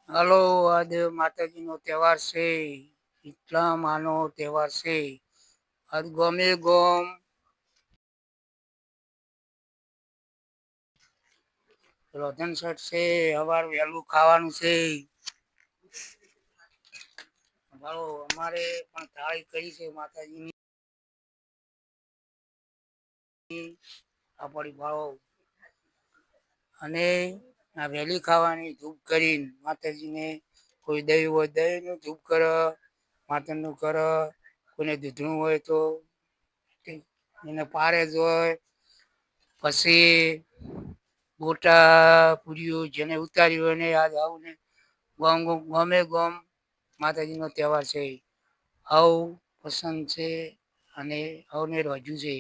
હાલો, આજે માતાજીનો તહેવાર છે. એટલા માનો તહેવાર છે. આજ ગમે ગમ રોધન શર્ટ છે. સવાર વહેલું ખાવાનું છે. ભાલો અમારે પણ થાળી કરી છે માતાજીની. આપડી ભાળો અને આ વહેલી ખાવાની ધૂપ કરીને માતાજીને કોઈ દઈ હોય દહીં નું ધૂપ કરો, માતર નું કરો, કોઈને દૂધણું હોય તો એને પારે જ હોય. પછી ગોટા પૂરીઓ જેને ઉતારી હોય ને યાદ આવુંને ગમે ગમ માતાજી નો તહેવાર છે. આવું પસંદ છે અને આવને રજુ છે.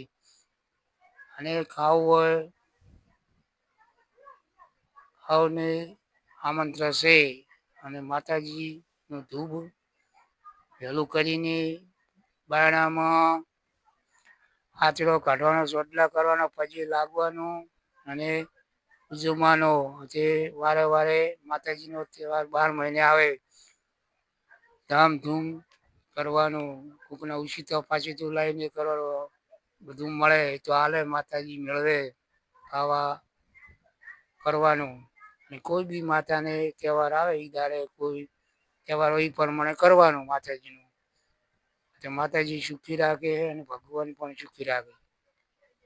અને ખાવું હોય આવને આમંત્ર છે. અને માતાજી નું ધૂપ પેલું કરીને બારણામાં આચરો કાઢવાનો, ચોટલા કરવાનો, પછી લાગવાનું અને જુમાનો જે વારે વારે માતાજી નો તહેવાર 12 મહિને આવે. ધામધૂમ કરવાનું કોકના ઉછીતા પાછી લાઈને કરવાનો. બધું મળે તો હાલે માતાજી મેળવે ખાવા કરવાનું. કોઈ બી માતાને તહેવાર આવે એ દાડે કોઈ તહેવાર હોય એ પ્રમાણે કરવાનું માતાજીનું. માતાજી સુખી રાખે અને ભગવાન પણ સુખી રાખે.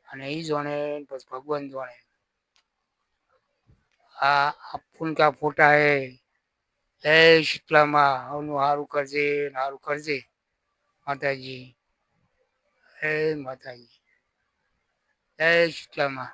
અને એ જોણે ભગવાન જોણે. આ ફૂનકા ફોટા હે. જય શીતલામાં આવનું હારું કરજે હારું કરજે માતાજી. જય માતાજી. જય શીતલામાં.